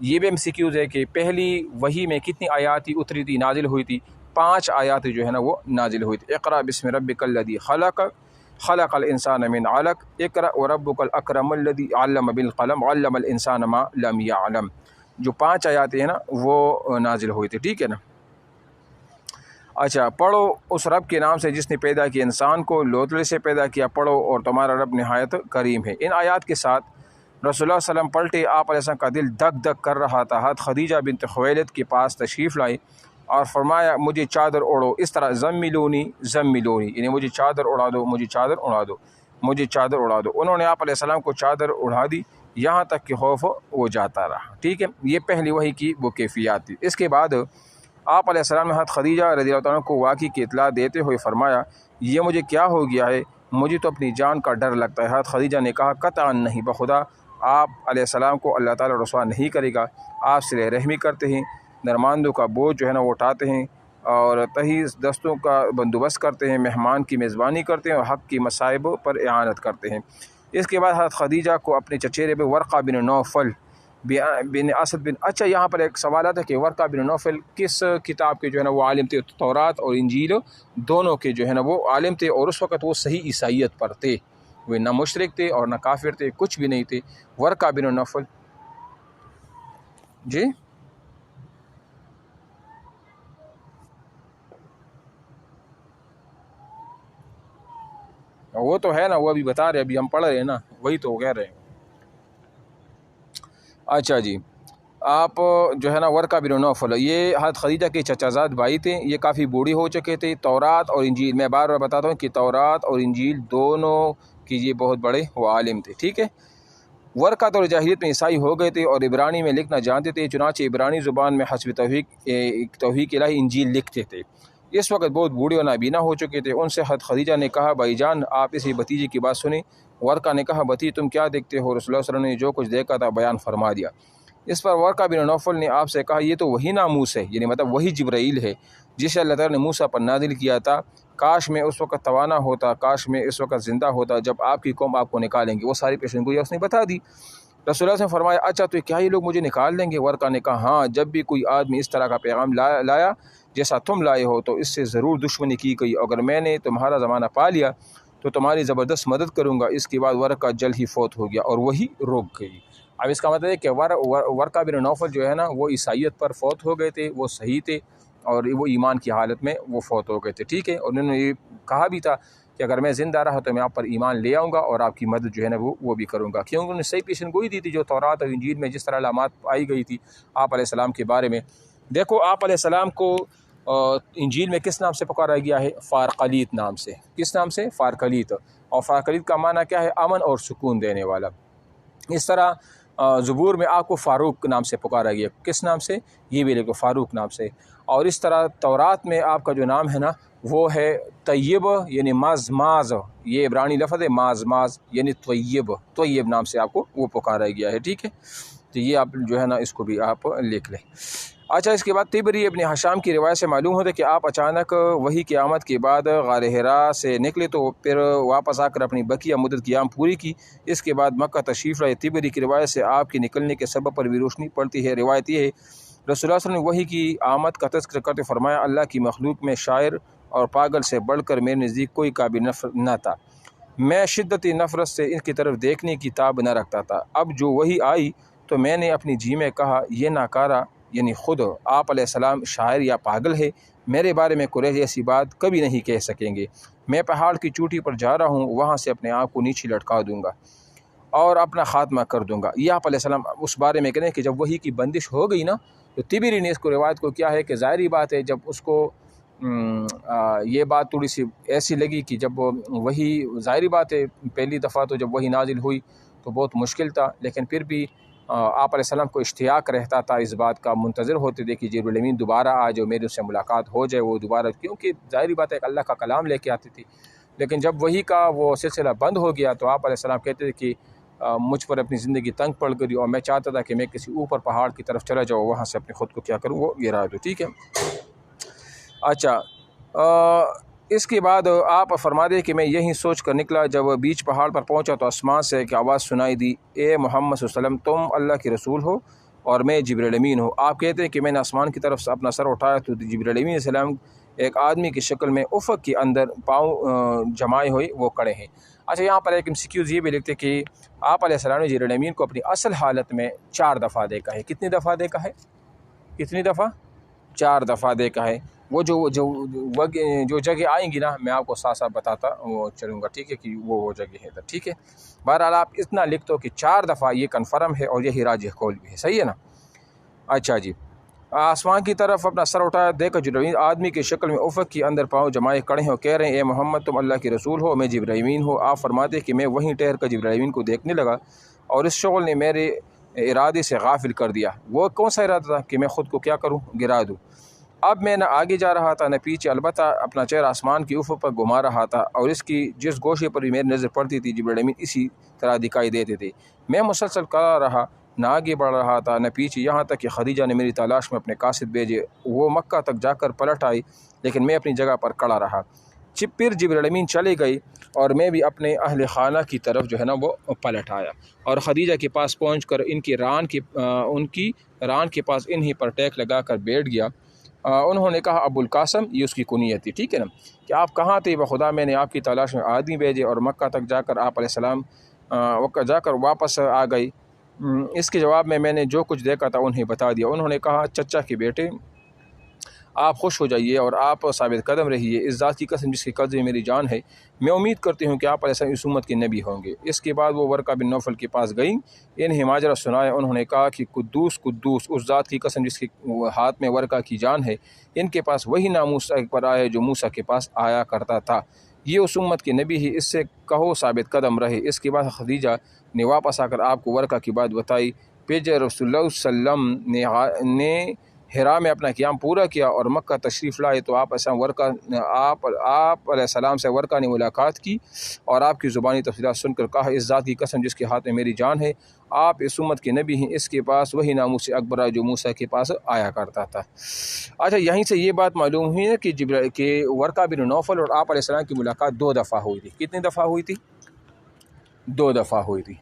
یہ بھی MCQs ہے کہ پہلی وحی میں کتنی آیاتی اتری تھی، نازل ہوئی تھی؟ 5 آیات جو ہے نا وہ نازل ہوئی تھی۔ اقرأ بسم ربک الذی خلق خلق الانسان من علق اقرأ وربک الاکرم الذی علم بالقلم علم الانسان ما لم یعلم، جو 5 آیات ہیں نا وہ نازل ہوئی تھی، ٹھیک ہے نا۔ اچھا، پڑھو اس رب کے نام سے جس نے پیدا کیا انسان کو، لوتڑے سے پیدا کیا، پڑھو اور تمہارا رب نہایت کریم ہے۔ ان آیات کے ساتھ رسول اللہ صلی اللہ علیہ وسلم پلٹے، آپ علیہ السلام کا دل دک دک کر رہا تھا۔ حضرت خدیجہ بنت خویلد کے پاس تشریف لائی اور فرمایا مجھے چادر اوڑھو، اس طرح زملونی زملونی، یعنی مجھے چادر اڑا دو، مجھے چادر اڑا دو، مجھے چادر اڑا دو۔ انہوں نے آپ علیہ السلام کو چادر اڑا دی، یہاں تک کہ خوف وہ جاتا رہا، ٹھیک ہے۔ یہ پہلی وحی کی وہ کیفیات تھی۔ اس کے بعد آپ علیہ السلام نے حضرت خدیجہ رضی اللہ عنہ کو واقعی کی اطلاع دیتے ہوئے فرمایا یہ مجھے کیا ہو گیا ہے، مجھے تو اپنی جان کا ڈر لگتا ہے۔ حضرت خدیجہ نے کہا قطعا نہیں، بخدا آپ علیہ السلام کو اللہ تعالیٰ رسوا نہیں کرے گا، آپ صلہ رحمی کرتے ہیں، نرماندوں کا بوجھ جو ہے نا وہ اٹھاتے ہیں، اور تہیز دستوں کا بندوبست کرتے ہیں، مہمان کی میزبانی کرتے ہیں، اور حق کی مصائب پر اعانت کرتے ہیں۔ اس کے بعد حضرت خدیجہ کو اپنے چچیرے پہ ورقہ بن نوفل بن اسد بن، اچھا یہاں پر ایک سوال آتا ہے کہ ورقہ بن نوفل کس کتاب کے جو ہے نا وہ عالم تھے؟ تورات اور انجیل دونوں کے جو ہے نا وہ عالم تھے، اور اس وقت وہ صحیح عیسائیت پر تھے، وہ نہ مشرک تھے اور نہ کافر تھے، کچھ بھی نہیں تھے۔ ورقہ بن نوفل جی وہ تو ہے نا، وہ ابھی بتا رہے، ابھی ہم پڑھ رہے ہیں نا، وہی تو کہہ رہے ہیں۔ اچھا جی، آپ جو ہے نا ورقہ بن نوفل یہ حضرت خدیجہ کے چچا زاد بھائی تھے، یہ کافی بوڑھی ہو چکے تھے۔ تورات اور انجیل، میں بار بار بتاتا ہوں کہ تورات اور انجیل دونوں کی یہ بہت بڑے وہ عالم تھے، ٹھیک ہے۔ ورقہ تو جاہلیت میں عیسائی ہو گئے تھے اور عبرانی میں لکھنا جانتے تھے، چنانچہ عبرانی زبان میں حسب توحید الہی انجیل لکھتے تھے۔ اس وقت بہت بوڑھے اور نابینا ہو چکے تھے۔ ان سے حضرت خدیجہ نے کہا بھائی جان آپ اسی بھتیجے کی بات سنیں۔ ورقہ نے کہا بھتیجے تم کیا دیکھتے ہو؟ رسول اللہ صلی اللہ علیہ وسلم نے جو کچھ دیکھا تھا بیان فرما دیا۔ اس پر ورقہ بن نوفل نے آپ سے کہا یہ تو وہی ناموس ہے، یعنی مطلب وہی جبرائیل ہے جسے اللہ تعالیٰ نے موسیٰ پر نازل کیا تھا، کاش میں اس وقت توانا ہوتا، کاش میں اس وقت زندہ ہوتا جب آپ کی قوم آپ کو نکالیں گے۔ وہ ساری پیشن گوئی اس نے بتا دی۔ رسول اللہ نے فرمایا اچھا تو کیا یہ لوگ مجھے نکال لیں گے؟ ورقہ نے کہا ہاں، جب بھی کوئی آدمی اس طرح کا پیغام لایا جیسا تم لائے ہو تو اس سے ضرور دشمنی کی گئی، اگر میں نے تمہارا زمانہ پا لیا تو تمہاری زبردست مدد کروں گا۔ اس کے بعد ورقہ جلد ہی فوت ہو گیا اور وہی رک گئی۔ اب اس کا مطلب ہے کہ ورقہ بن نوفل جو ہے نا وہ عیسائیت پر فوت ہو گئے تھے، وہ صحیح تھے اور وہ ایمان کی حالت میں وہ فوت ہو گئے تھے، ٹھیک ہے۔ اور انہوں نے یہ کہا بھی تھا کہ اگر میں زندہ رہا تو میں آپ پر ایمان لے آؤں گا اور آپ کی مدد جو ہے نا وہ بھی کروں گا، کیونکہ انہوں نے صحیح پیشن گوئی دی تھی جو تورات اور انجیل میں جس طرح علامات آئی گئی تھی آپ علیہ السلام کے بارے میں۔ دیکھو آپ علیہ السلام کو انجیل میں کس نام سے پکارا گیا ہے؟ فارقلیت نام سے۔ کس نام سے؟ فارقلیت۔ اور فارقلیت کا معنی کیا ہے؟ امن اور سکون دینے والا۔ اس طرح زبور میں آپ کو فاروق نام سے پکارا گیا، کس نام سے؟ یہ بھی لکھو فاروق نام سے۔ اور اس طرح تورات میں آپ کا جو نام ہے نا وہ ہے طیب، یعنی ماز، یہ عبرانی لفظ ہے ماز یعنی طیب نام سے آپ کو وہ پکارا گیا ہے، ٹھیک ہے۔ تو یہ آپ جو ہے نا اس کو بھی آپ لکھ لیں۔ اچھا، اس کے بعد طبری ابن حشام کی روایت سے معلوم ہوتا ہے کہ آپ اچانک وہی قیامت کے بعد غار حرا سے نکلے تو پھر واپس آ کر اپنی بقیہ مدت قیام پوری کی۔ اس کے بعد مکہ تشریف لائے۔ طبری کی روایت سے آپ کے نکلنے کے سبب پر بھی روشنی پڑتی ہے۔ روایت یہ ہے رسول اللہ صلی اللہ علیہ وسلم نے وحی کی آمد کا تذکرہ کرتے فرمایا اللہ کی مخلوق میں شاعر اور پاگل سے بڑھ کر میرے نزدیک کوئی قابل نفرت نہ تھا، میں شدت نفرت سے ان کی طرف دیکھنے کی تاب نہ رکھتا تھا۔ اب جو وحی آئی تو میں نے اپنی جی میں کہا یہ ناکارہ یعنی خود آپ علیہ السلام شاعر یا پاگل ہے، میرے بارے میں قریش ایسی بات کبھی نہیں کہہ سکیں گے۔ میں پہاڑ کی چوٹی پر جا رہا ہوں، وہاں سے اپنے آپ کو نیچے لٹکا دوں گا اور اپنا خاتمہ کر دوں گا۔ یہ آپ علیہ السلام اس بارے میں کہنے کہ جب وحی کی بندش ہو گئی نا تو طبری نے اس کو روایت کو کیا ہے کہ ظاہری بات ہے جب اس کو یہ بات تھوڑی سی ایسی لگی کہ جب وحی، ظاہری بات ہے پہلی دفعہ تو جب وحی نازل ہوئی تو بہت مشکل تھا، لیکن پھر بھی آپ علیہ السلام کو اشتیاق رہتا تھا، اس بات کا منتظر ہوتے تھے کہ جبریل امین دوبارہ آ جائے، میرے اس سے ملاقات ہو جائے، وہ دوبارہ، کیونکہ ظاہری بات ہے کہ اللہ کا کلام لے کے آتی تھی۔ لیکن جب وحی کا وہ سلسلہ بند ہو گیا تو آپ علیہ السلام کہتے تھے کہ مجھ پر اپنی زندگی تنگ پڑ گئی اور میں چاہتا تھا کہ میں کسی اوپر پہاڑ کی طرف چلا جاؤں، وہاں سے اپنے خود کو کیا کروں، وہ گرا دوں، ٹھیک ہے۔ اچھا، اس کے بعد آپ فرما دیں کہ میں یہی سوچ کر نکلا، جب بیچ پہاڑ پر پہنچا تو آسمان سے ایک آواز سنائی دی، اے محمد صلی اللہ علیہ وسلم، تم اللہ کے رسول ہو اور میں جبرائیل امین ہوں۔ آپ کہتے ہیں کہ میں نے آسمان کی طرف سے اپنا سر اٹھایا تو جبرائیل امین علیہ السلام ایک آدمی کی شکل میں افق کے اندر پاؤں جمائے ہوئے وہ کڑے ہیں۔ اچھا، یہاں پر ایک MCQ یہ بھی لکھتے کہ آپ علیہ السلام نے جبرائیل امین کو اپنی اصل حالت میں 4 دفعہ دیکھا ہے۔ کتنی دفعہ دیکھا ہے؟ کتنی دفعہ؟ 4 دفعہ دیکھا ہے۔ وہ جو جگہ آئیں گی نا، میں آپ کو ساتھ ساتھ بتاتا وہ چلوں گا، ٹھیک ہے، کہ وہ جگہ ہے ادھر، ٹھیک ہے۔ بہرحال آپ اتنا لکھ دو کہ 4 دفعہ یہ کنفرم ہے اور یہی راجح قول بھی ہے، صحیح ہے نا۔ اچھا جی، آسمان کی طرف اپنا سر اٹھایا، دیکھا جبرائیل آدمی کی شکل میں افق کے اندر پاؤں جمائے کڑے ہیں اور کہہ رہے ہیں، اے محمد تم اللہ کے رسول ہو، میں جبرائیل امین ہوں۔ آپ فرماتے کہ میں وہیں ٹھہر کر جبرائیل امین کو دیکھنے لگا اور اس شغل نے میرے ارادے سے غافل کر دیا۔ وہ کون سا ارادہ تھا؟ کہ میں خود کو کیا کروں؟ گرا دوں۔ اب میں نہ آگے جا رہا تھا نہ پیچھے، البتہ اپنا چہرہ آسمان کی افق پر گھما رہا تھا اور اس کی جس گوشے پر بھی میری نظر پڑتی تھی جبرائیل امین اسی طرح دکھائی دیتے تھے۔ میں مسلسل کھڑا رہا، نہ آگے بڑھ رہا تھا نہ پیچھے، یہاں تک کہ خدیجہ نے میری تلاش میں اپنے قاصد بھیجے۔ وہ مکہ تک جا کر پلٹ آئی لیکن میں اپنی جگہ پر کھڑا رہا۔ پھر جبرائیل امین چلے گئی اور میں بھی اپنے اہل خانہ کی طرف جو ہے نا وہ پلٹ آیا اور خدیجہ کے پاس پہنچ کر ان کی ران کے پاس انہی پر ٹیک لگا کر بیٹھ گیا۔ انہوں نے کہا، ابو القاسم، یہ اس کی کنیت تھی، ٹھیک ہے نا، کہ آپ کہاں تھے؟ بخدا میں نے آپ کی تلاش میں آدمی بھیجے اور مکہ تک جا کر آپ علیہ السلام واپس آ گئی۔ اس کے جواب میں نے جو کچھ دیکھا تھا انہیں بتا دیا۔ انہوں نے کہا، چچا کے بیٹے، آپ خوش ہو جائیے اور آپ ثابت قدم رہیے، اس ذات کی قسم جس کے قبضے میں میری جان ہے، میں امید کرتی ہوں کہ آپ علیہ السلام اس امت کے نبی ہوں گے۔ اس کے بعد وہ ورقہ بن نوفل کے پاس گئیں، انہیں ماجرہ سنایا۔ انہوں نے کہا کہ قدوس قدوس، اس ذات کی قسم جس کے ہاتھ میں ورقہ کی جان ہے، ان کے پاس وہی ناموس پر آیا جو موسیٰ کے پاس آیا کرتا تھا، یہ اس امت کے نبی ہی، اس سے کہو ثابت قدم رہے۔ اس کے بعد خدیجہ نے واپس آ کر آپ کو ورقہ کی بات بتائی۔ پھر جب رسول اللہ صلی اللہ علیہ وسلم نے حرا میں اپنا قیام پورا کیا اور مکہ تشریف لائے تو آپ علیہ السلام سے ورقہ نے ملاقات کی اور آپ کی زبانی تفصیلات سن کر کہا، اس ذات کی قسم جس کے ہاتھ میں میری جان ہے، آپ اس امت کے نبی ہیں، اس کے پاس وہی ناموس اکبر ہے جو موسیٰ کے پاس آیا کرتا تھا۔ اچھا، یہیں سے یہ بات معلوم ہوئی ہے کہ ورقہ بن نوفل اور آپ علیہ السلام کی ملاقات 2 دفعہ ہوئی تھی۔ کتنی دفعہ ہوئی تھی؟ 2 دفعہ ہوئی تھی۔